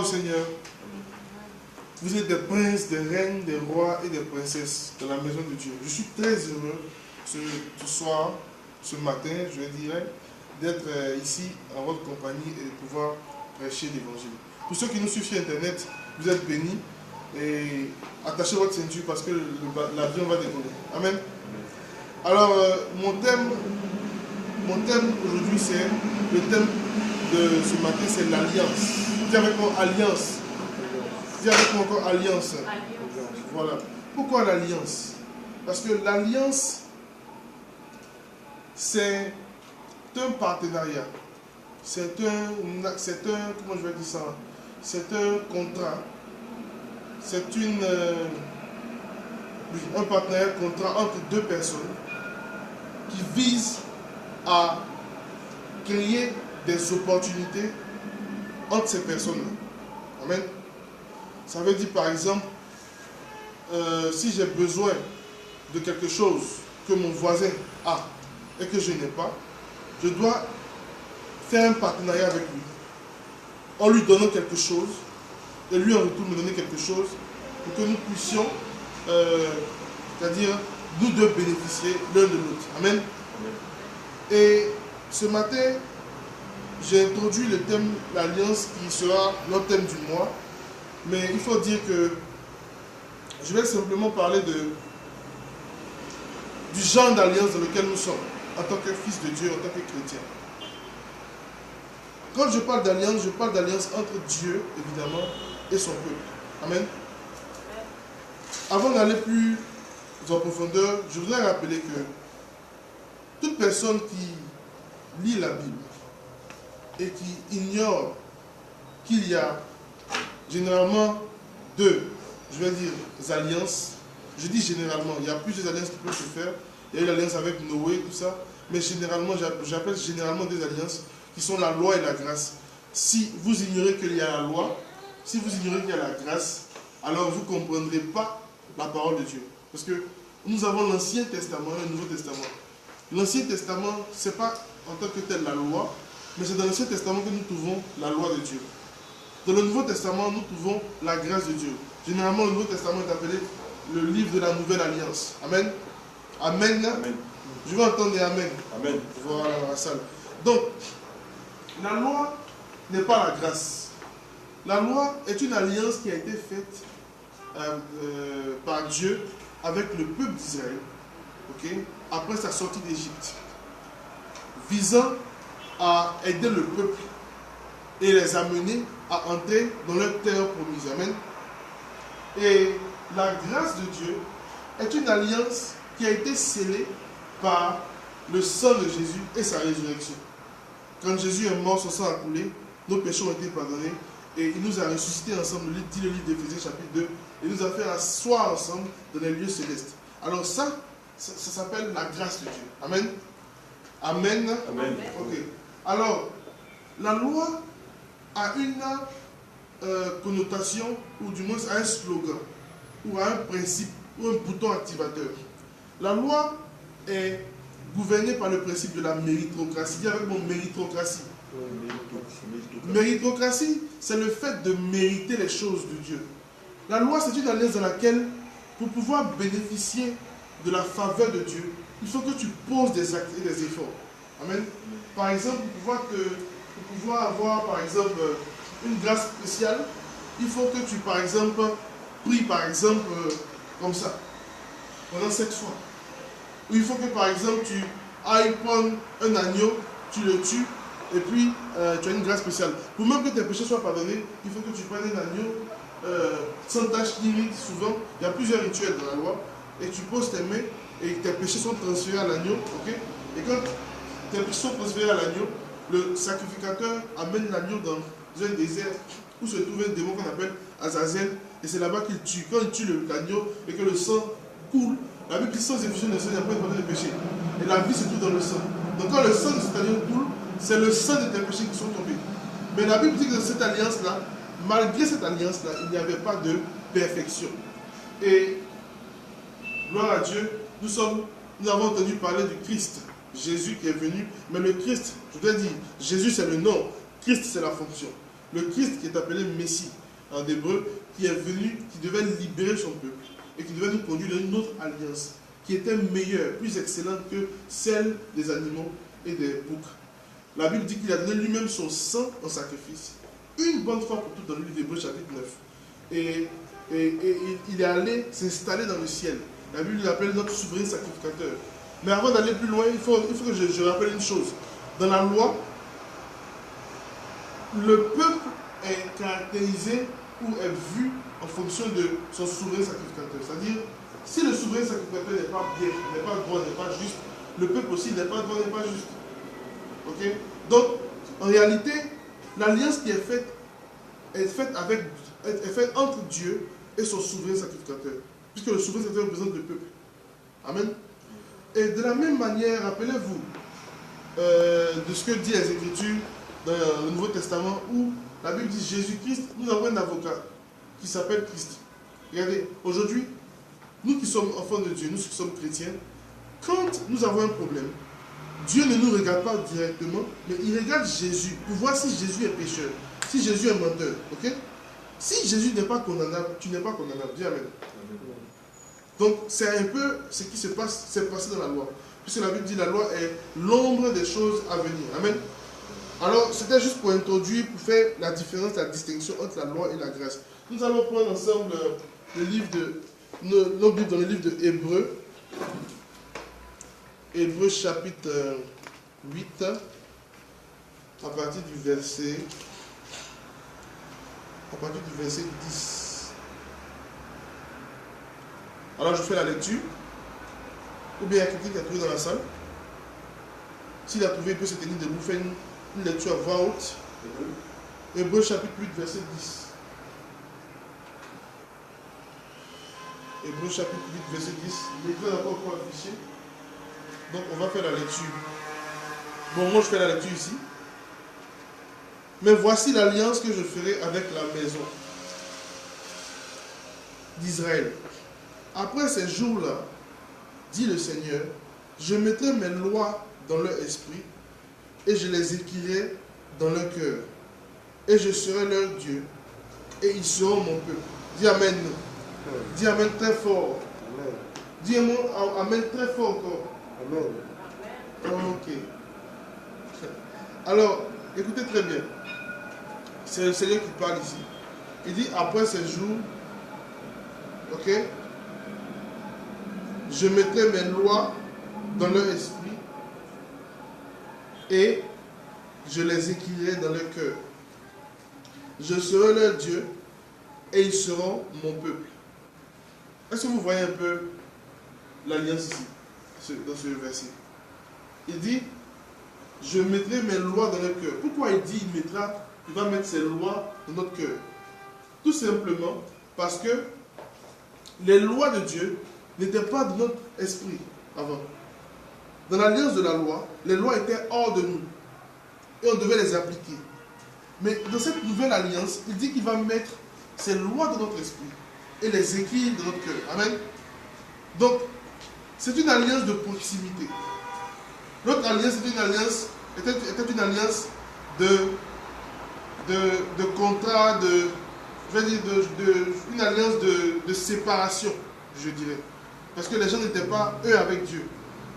Seigneur. Vous êtes des princes, des reines, des rois et des princesses dans la maison de Dieu. Je suis très heureux ce soir, ce matin, je dirais, d'être ici en votre compagnie et de pouvoir prêcher l'évangile. Pour ceux qui nous suivent sur Internet, vous êtes bénis et attachez votre ceinture parce que l'avion va décoller. Amen. Alors, mon thème aujourd'hui, c'est le thème de ce matin, c'est l'alliance. Dis avec moi alliance. Dis avec moi encore alliance. Voilà. Pourquoi l'alliance? Parce que l'alliance, c'est un partenariat. C'est un, comment je vais dire ça? C'est un contrat. C'est un partenariat contrat entre deux personnes qui vise à créer des opportunités entre ces personnes-là. Amen. Ça veut dire par exemple, si j'ai besoin de quelque chose que mon voisin a et que je n'ai pas, je dois faire un partenariat avec lui. En lui donnant quelque chose, et lui en retour me donner quelque chose, pour que nous puissions, c'est-à-dire nous deux bénéficier l'un de l'autre. Amen. Et ce matin, j'ai introduit le thème, l'alliance, qui sera notre thème du mois. Mais il faut dire que je vais simplement parler du genre d'alliance dans lequel nous sommes, en tant que fils de Dieu, en tant que chrétien. Quand je parle d'alliance entre Dieu, évidemment, et son peuple. Amen. Avant d'aller plus en profondeur, je voudrais rappeler que toute personne qui lit la Bible et qui ignore qu'il y a généralement deux, je vais dire, alliances. Je dis généralement, il y a plusieurs alliances qui peuvent se faire. Il y a eu l'alliance avec Noé, tout ça. Mais généralement, j'appelle généralement des alliances qui sont la loi et la grâce. Si vous ignorez qu'il y a la loi, si vous ignorez qu'il y a la grâce, alors vous ne comprendrez pas la parole de Dieu. Parce que nous avons l'Ancien Testament et le Nouveau Testament. L'Ancien Testament, ce n'est pas en tant que tel la loi, mais c'est dans l'Ancien Testament que nous trouvons la loi de Dieu. Dans le Nouveau Testament, nous trouvons la grâce de Dieu. Généralement, le Nouveau Testament est appelé le livre de la Nouvelle Alliance. Amen. Amen. Amen. Je veux entendre des Amen. Amen. Voilà la salle. Donc, la loi n'est pas la grâce. La loi est une alliance qui a été faite par Dieu avec le peuple d'Israël, après sa sortie d'Égypte, visant à aider le peuple et les amener à entrer dans leur terre promise. Amen. Et la grâce de Dieu est une alliance qui a été scellée par le sang de Jésus et sa résurrection. Quand Jésus est mort, son sang a coulé, nos péchés ont été pardonnés et il nous a ressuscités ensemble, dit le livre d'Éphésiens chapitre 2, et nous a fait asseoir ensemble dans les lieux célestes. Alors ça s'appelle la grâce de Dieu. Amen. Amen. Amen. Ok. Alors, la loi a une connotation, ou du moins a un slogan, ou a un principe, ou un bouton activateur. La loi est gouvernée par le principe de la méritocratie. Dis avec mon méritocratie. Méritocratie, c'est le fait de mériter les choses de Dieu. La loi, c'est une alliance dans laquelle, pour pouvoir bénéficier de la faveur de Dieu, il faut que tu poses des actes et des efforts. Amen. Par exemple, pour pouvoir avoir, par exemple, une grâce spéciale, il faut que tu, par exemple, pries, par exemple, comme ça, pendant 7 fois. Ou il faut que, par exemple, tu ailles prendre un agneau, tu le tues, et puis tu as une grâce spéciale. Pour même que tes péchés soient pardonnés, il faut que tu prennes un agneau sans tache ni ride. Souvent, il y a plusieurs rituels dans la loi, et tu poses tes mains, et tes péchés sont transférés à l'agneau, et quand tes péchés sont transférés à l'agneau, le sacrificateur amène l'agneau dans un désert où se trouve un démon qu'on appelle Azazel, et c'est là-bas qu'il tue. Quand il tue l'agneau et que le sang coule, la Bible dit sans effusion de sang, il n'y a pas de pardon de péché. Et la vie se trouve dans le sang. Donc quand le sang de cet agneau coule, c'est le sang de tes péchés qui sont tombés. Mais la Bible dit que dans cette alliance-là, malgré cette alliance-là, il n'y avait pas de perfection. Et gloire à Dieu, nous avons entendu parler du Christ, Jésus qui est venu, mais le Christ, je dois dire, Jésus c'est le nom, Christ c'est la fonction. Le Christ qui est appelé Messie en hébreu, qui est venu, qui devait libérer son peuple et qui devait nous conduire dans une autre alliance qui était meilleure, plus excellente que celle des animaux et des boucs. La Bible dit qu'il a donné lui-même son sang en sacrifice, une bonne fois pour toutes dans le livre d'Hébreux chapitre 9. Et il est allé s'installer dans le ciel. La Bible l'appelle notre souverain sacrificateur. Mais avant d'aller plus loin, il faut que je rappelle une chose. Dans la loi, le peuple est caractérisé ou est vu en fonction de son souverain sacrificateur. C'est-à-dire, si le souverain sacrificateur n'est pas bien, n'est pas droit, n'est pas juste, le peuple aussi n'est pas droit, n'est pas juste. Ok? Donc, en réalité, l'alliance qui est faite est faite entre Dieu et son souverain sacrificateur. Puisque le souverain sacrificateur représente le peuple. Amen. Et de la même manière, rappelez-vous de ce que dit les Écritures dans le Nouveau Testament, où la Bible dit Jésus-Christ, nous avons un avocat qui s'appelle Christ. Regardez, aujourd'hui, nous qui sommes enfants de Dieu, nous qui sommes chrétiens, quand nous avons un problème, Dieu ne nous regarde pas directement, mais il regarde Jésus pour voir si Jésus est pécheur, si Jésus est menteur. Ok? Si Jésus n'est pas condamnable, tu n'es pas condamnable. Dis Amen. Donc, c'est un peu ce qui se passe, c'est passé dans la loi. Puisque la Bible dit que la loi est l'ombre des choses à venir. Amen. Alors, c'était juste pour introduire, pour faire la différence, la distinction entre la loi et la grâce. Nous allons prendre ensemble le livre de, nos Bibles dans le livre de Hébreux. Hébreux chapitre 8, à partir du verset 10. Alors je fais la lecture. Ou bien il y a quelqu'un qui a trouvé dans la salle. S'il a trouvé, il peut se tenir debout, faire une lecture à voix haute. Hébreux chapitre 8, verset 10. Hébreux chapitre 8, verset 10. L'écran n'a pas encore affiché. Donc on va faire la lecture. Bon, moi je fais la lecture ici. Mais voici l'alliance que je ferai avec la maison d'Israël. Après ces jours-là, dit le Seigneur, je mettrai mes lois dans leur esprit et je les écrirai dans leur cœur. Et je serai leur Dieu et ils seront mon peuple. Dis Amen. Dis Amen très fort. Amen. Dis Amen très fort encore. Amen. Ok. Alors, écoutez très bien. C'est le Seigneur qui parle ici. Il dit après ces jours, ok, je mettrai mes lois dans leur esprit et je les écrirai dans leur cœur. Je serai leur Dieu et ils seront mon peuple. Est-ce que vous voyez un peu l'alliance ici, dans ce verset? Il dit, je mettrai mes lois dans leur cœur. Pourquoi il dit il va mettre ses lois dans notre cœur? Tout simplement parce que les lois de Dieu n'étaient pas dans notre esprit avant. Dans l'alliance de la loi, les lois étaient hors de nous et on devait les appliquer. Mais dans cette nouvelle alliance, il dit qu'il va mettre ces lois dans notre esprit et les écrire dans notre cœur. Amen. Donc, c'est une alliance de proximité. L'autre alliance était une alliance de contrat, une alliance de séparation, je dirais. Parce que les gens n'étaient pas eux avec Dieu.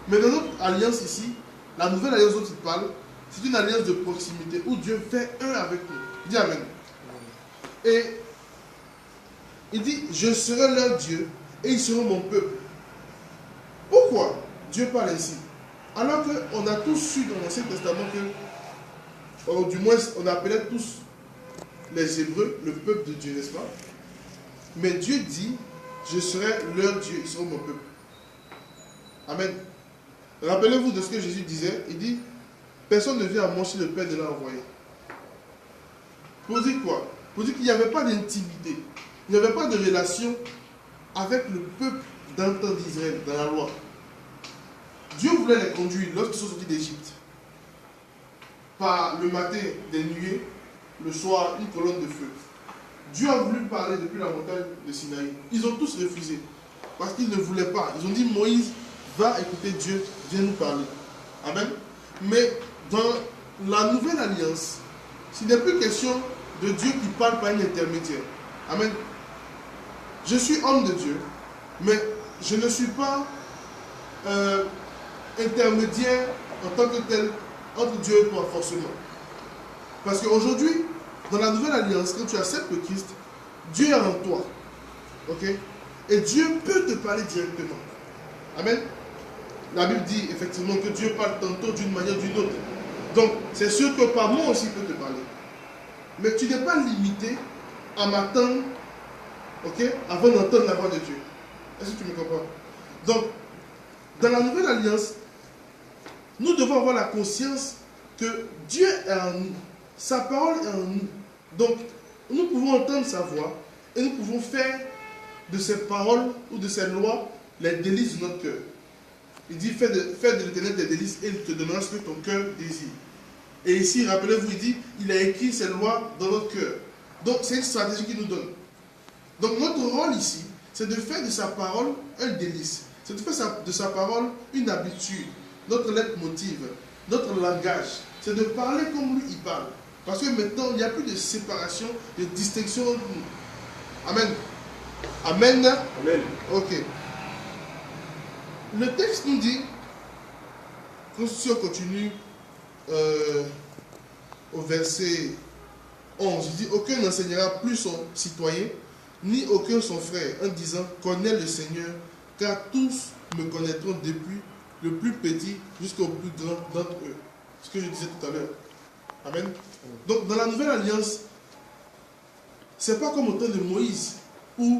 Mais dans notre alliance ici, la nouvelle alliance dont il parle, c'est une alliance de proximité où Dieu fait un avec nous. Dis Amen. Et il dit, je serai leur Dieu et ils seront mon peuple. Pourquoi Dieu parle ainsi? Alors qu'on a tous su dans l'Ancien Testament que, ou du moins on appelait tous les Hébreux le peuple de Dieu, n'est-ce pas? Mais Dieu dit, je serai leur Dieu, ils seront mon peuple. Amen. Rappelez-vous de ce que Jésus disait. Il dit, personne ne vient à moi si le Père ne l'a envoyé. Pour dire quoi? Pour dire qu'il n'y avait pas d'intimité. Il n'y avait pas de relation avec le peuple d'un temps d'Israël, dans la loi. Dieu voulait les conduire lorsqu'ils sont sortis d'Égypte. Par le matin, des nuées, le soir, une colonne de feu. Dieu a voulu parler depuis la montagne de Sinaï. Ils ont tous refusé. Parce qu'ils ne voulaient pas. Ils ont dit, Moïse, va écouter Dieu, viens nous parler. Amen. Mais dans la nouvelle alliance, ce n'est plus question de Dieu qui parle par un intermédiaire. Amen. Je suis homme de Dieu, mais je ne suis pas intermédiaire en tant que tel entre Dieu et toi forcément. Parce qu'aujourd'hui, dans la nouvelle alliance, quand tu acceptes le Christ, Dieu est en toi. Ok? Et Dieu peut te parler directement. Amen. La Bible dit effectivement que Dieu parle tantôt d'une manière ou d'une autre. Donc, c'est sûr que par moi aussi il peut te parler. Mais tu n'es pas limité à m'attendre, ok, avant d'entendre la voix de Dieu. Est-ce que tu me comprends? Donc, dans la nouvelle alliance, nous devons avoir la conscience que Dieu est en nous. Sa parole est en nous. Donc, nous pouvons entendre sa voix et nous pouvons faire de ses paroles ou de ses lois les délices de notre cœur. Il dit, fais de l'Éternel des délices et il te donnera ce que ton cœur désire. Et ici, rappelez-vous, il dit, il a écrit ses lois dans notre cœur. Donc, c'est une stratégie qu'il nous donne. Donc, notre rôle ici, c'est de faire de sa parole un délice. C'est de faire de sa parole une habitude, notre leitmotiv, notre langage. C'est de parler comme lui, il parle. Parce que maintenant, il n'y a plus de séparation, de distinction entre nous. Amen. Amen. Amen. Ok. Le texte nous dit, si on continue au verset 11, il dit, aucun n'enseignera plus son citoyen, ni aucun son frère, en disant, connais le Seigneur, car tous me connaîtront depuis le plus petit jusqu'au plus grand d'entre eux. Ce que je disais tout à l'heure. Amen. Donc, dans la nouvelle alliance, c'est pas comme au temps de Moïse, où